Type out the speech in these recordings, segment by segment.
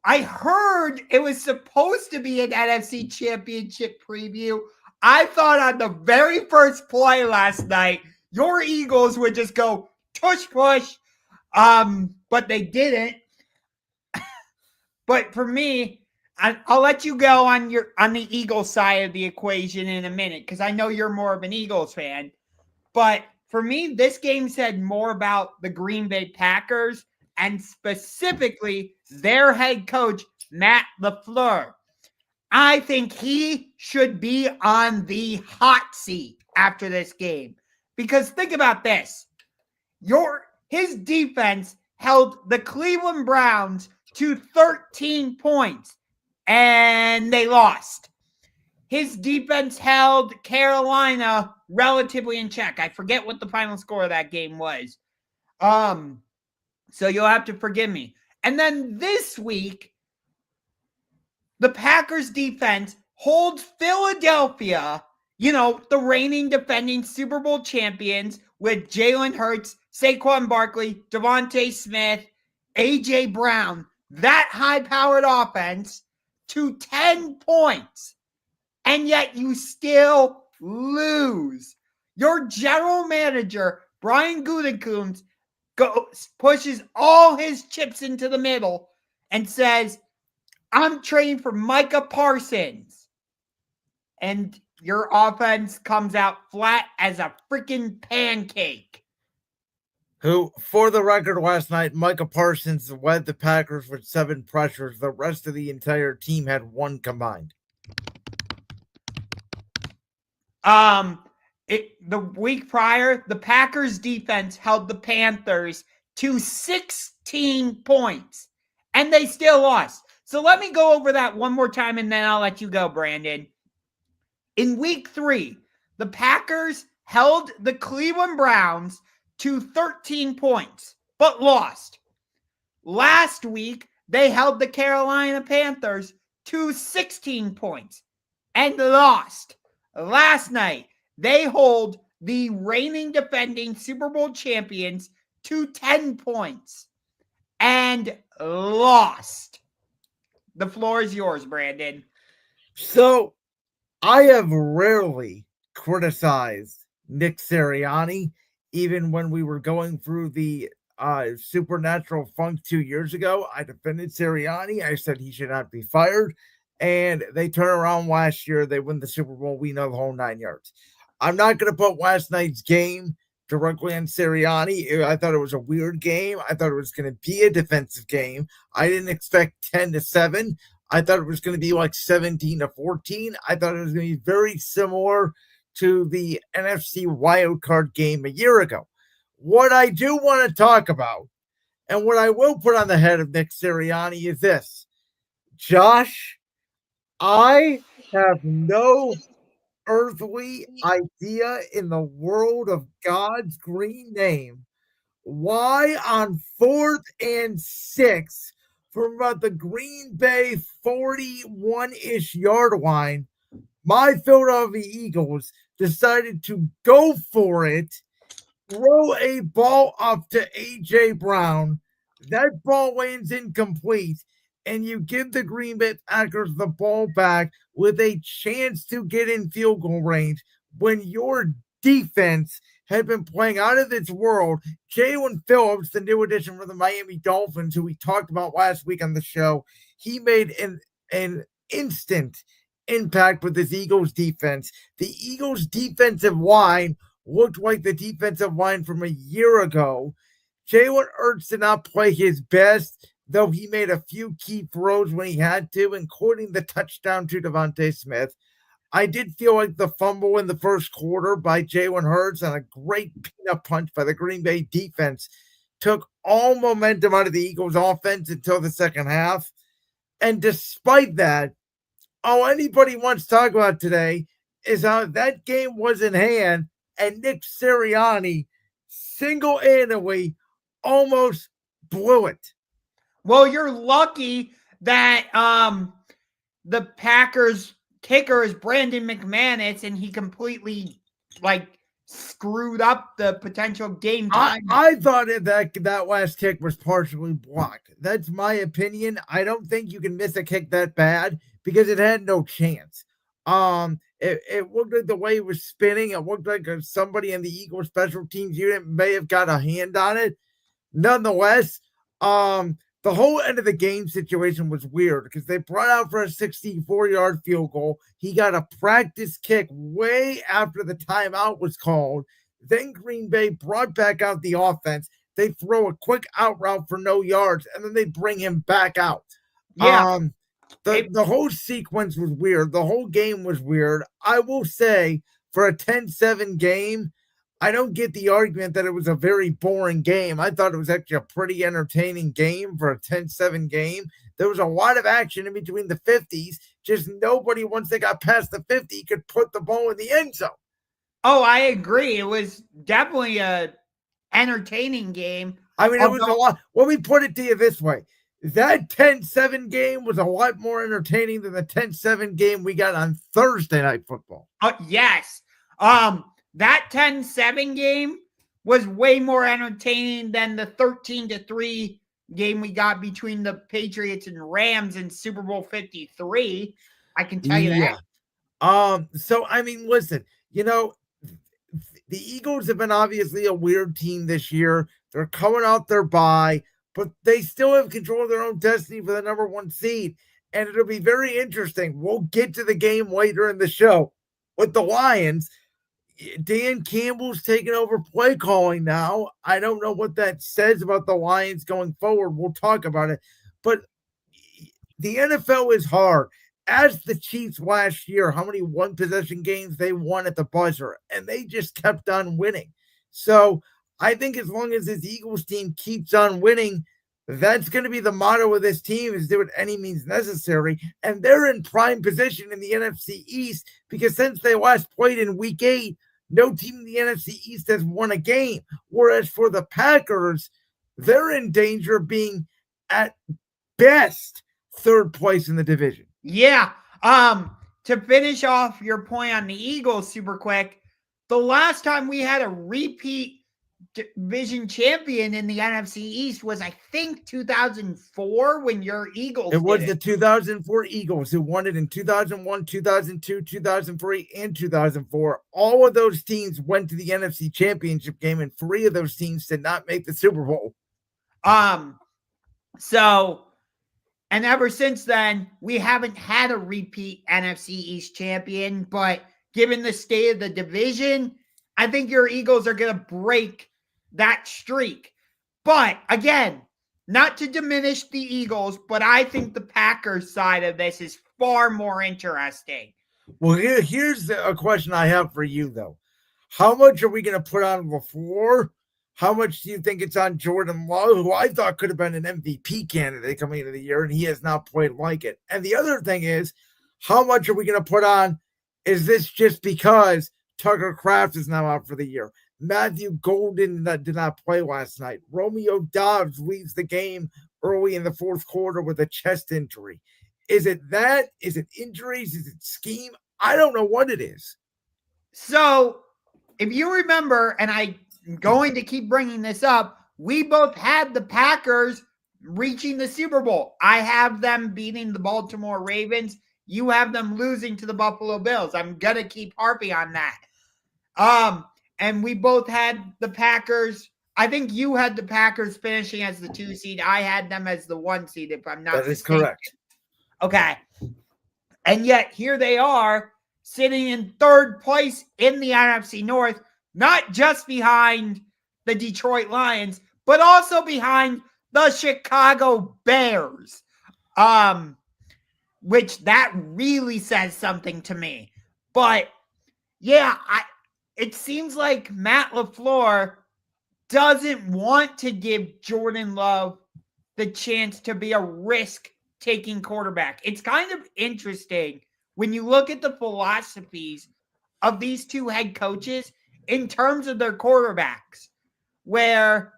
I heard it was supposed to be an NFC Championship preview. I thought on the very first play last night, your Eagles would just go tush push, but they didn't. But for me, I'll let you go on the Eagles side of the equation in a minute because I know you're more of an Eagles fan. But for me, this game said more about the Green Bay Packers and specifically their head coach, Matt LaFleur. I think he should be on the hot seat after this game. Because think about this. His defense held the Cleveland Browns to 13 points, and they lost. His defense held Carolina relatively in check. I forget what the final score of that game was. So you'll have to forgive me. And then this week, the Packers defense holds Philadelphia, the reigning defending Super Bowl champions with Jalen Hurts, Saquon Barkley, Devontae Smith, A.J. Brown, that high-powered offense to 10 points. And yet you still lose. Your general manager, Brian Gutekunst, pushes all his chips into the middle and says, I'm trading for Micah Parsons. And your offense comes out flat as a freaking pancake. Who, for the record, last night, Micah Parsons led the Packers with 7 pressures. The rest of the entire team had 1 combined. The week prior, the Packers defense held the Panthers to 16 points, and they still lost. So let me go over that one more time, and then I'll let you go, Brandon. In week 3, the Packers held the Cleveland Browns to 13 points, but lost. Last week, they held the Carolina Panthers to 16 points and lost. Last night, they hold the reigning defending Super Bowl champions to 10 points and lost. The floor is yours, Brandon. So, I have rarely criticized Nick Sirianni, even when we were going through the supernatural funk 2 years ago. I defended Sirianni. I said he should not be fired. And they turn around last year. They win the Super Bowl. We know the whole 9 yards. I'm not going to put last night's game directly on Sirianni. I thought it was a weird game. I thought it was going to be a defensive game. I didn't expect 10-7. I thought it was going to be like 17-14. I thought it was going to be very similar to the NFC wildcard game a year ago. What I do want to talk about, and what I will put on the head of Nick Sirianni, is this. Josh, I have no earthly idea in the world of God's green name why on 4th and 6 from about the Green Bay 41-ish yard line, my Philadelphia Eagles decided to go for it, throw a ball up to A.J. Brown. That ball lands incomplete, and you give the Green Bay Packers the ball back with a chance to get in field goal range when your defense had been playing out of its world. Jalen Phillips, the new addition for the Miami Dolphins, who we talked about last week on the show, he made an instant impact with his Eagles defense. The Eagles defensive line looked like the defensive line from a year ago. Jalen Hurts did not play his best, though he made a few key throws when he had to, including the touchdown to Devontae Smith. I did feel like the fumble in the first quarter by Jalen Hurts and a great peanut punch by the Green Bay defense took all momentum out of the Eagles offense until the second half. And despite that, all anybody wants to talk about today is how that game was in hand and Nick Sirianni single-handedly almost blew it. Well, you're lucky that the Packers kicker is Brandon McManus, and he completely screwed up the potential game time. I thought that last kick was partially blocked. That's my opinion. I don't think you can miss a kick that bad because it had no chance. It looked like the way it was spinning. It looked like somebody in the Eagles special teams unit may have got a hand on it. Nonetheless, the whole end of the game situation was weird because they brought out for a 64-yard field goal. He got a practice kick way after the timeout was called. Then Green Bay brought back out the offense. They throw a quick out route for no yards, and then they bring him back out. Yeah. The whole sequence was weird. The whole game was weird. I will say, for a 10-7 game, I don't get the argument that it was a very boring game. I thought it was actually a pretty entertaining game for a 10-7 game. There was a lot of action in between the 50s. Just nobody, once they got past the 50, could put the ball in the end zone. Oh, I agree. It was definitely a entertaining game. I mean, it was a lot. Let me put it to you this way. That 10-7 game was a lot more entertaining than the 10-7 game we got on Thursday Night Football. Yes. That 10-7 game was way more entertaining than the 13-3 game we got between the Patriots and Rams in Super Bowl 53. I can tell you that. So, I mean, listen, the Eagles have been obviously a weird team this year. They're coming out their bye, but they still have control of their own destiny for the number 1 seed. And it'll be very interesting. We'll get to the game later in the show with the Lions. Dan Campbell's taking over play calling now. I don't know what that says about the Lions going forward. We'll talk about it. But the NFL is hard. As the Chiefs last year, how many one-possession games they won at the buzzer, and they just kept on winning. So I think as long as this Eagles team keeps on winning, that's going to be the motto of this team, is do it any means necessary. And they're in prime position in the NFC East because since they last played in Week 8, no team in the NFC East has won a game. Whereas for the Packers, they're in danger of being, at best, third place in the division. Yeah. To finish off your point on the Eagles super quick, the last time we had a repeat division champion in the NFC East was, I think, 2004 when your Eagles It was the 2004 Eagles who won it in 2001, 2002, 2003, and 2004. All of those teams went to the NFC Championship game, and 3 of those teams did not make the Super Bowl. And ever since then, we haven't had a repeat NFC East champion, but given the state of the division, I think your Eagles are going to break that streak. But again, not to diminish the Eagles, but I think the Packers side of this is far more interesting. Well, here's a question I have for you, though. How much are we going to put on LaFleur? How much do you think it's on Jordan Love, who I thought could have been an MVP candidate coming into the year, and he has not played like it? And the other thing is, how much are we going to put on? Is this just because Tucker Kraft is now out for the year? Matthew Golden did not play last night. Romeo Doubs leaves the game early in the fourth quarter with a chest injury. Is it that? Is it injuries? Is it scheme? I don't know what it is. So, if you remember, and I'm going to keep bringing this up, we both had the Packers reaching the Super Bowl. I have them beating the Baltimore Ravens. You have them losing to the Buffalo Bills. I'm going to keep harping on that. And we both had the Packers. I think you had the Packers finishing as the 2 seed. I had them as the 1 seed, if I'm not mistaken. That is correct. Okay. And yet here they are sitting in third place in the NFC North, not just behind the Detroit Lions, but also behind the Chicago Bears. Which that really says something to me. But yeah, it seems like Matt LaFleur doesn't want to give Jordan Love the chance to be a risk-taking quarterback. It's kind of interesting when you look at the philosophies of these two head coaches in terms of their quarterbacks, where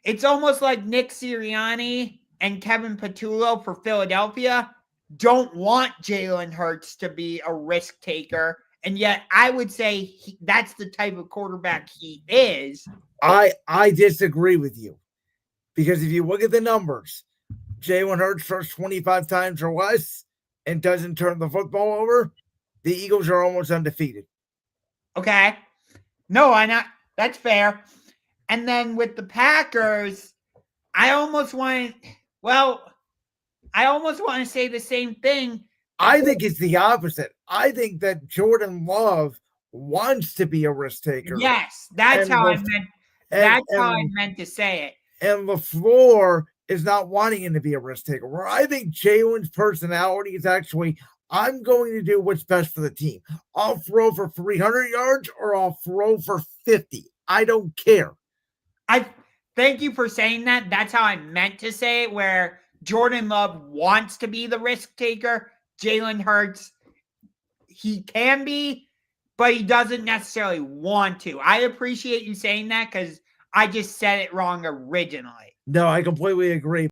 it's almost like Nick Sirianni and Kevin Patullo for Philadelphia don't want Jalen Hurts to be a risk taker And yet I would say that's the type of quarterback he is. I disagree with you. Because if you look at the numbers, Jalen Hurts throws 25 times or less and doesn't turn the football over, the Eagles are almost undefeated. Okay. No, I not. That's fair. And then with the Packers, I almost want to say the same thing. I think it's the opposite. I think that Jordan Love wants to be a risk taker. Yes, that's how I meant. That's how I meant to say it. And LaFleur is not wanting him to be a risk taker. Where I think Jalen's personality is actually, I'm going to do what's best for the team. I'll throw for 300 yards or I'll throw for 50. I don't care. I thank you for saying that. That's how I meant to say it, where Jordan Love wants to be the risk taker. Jalen Hurts, he can be, but he doesn't necessarily want to. I appreciate you saying that because I just said it wrong originally. No, I completely agree.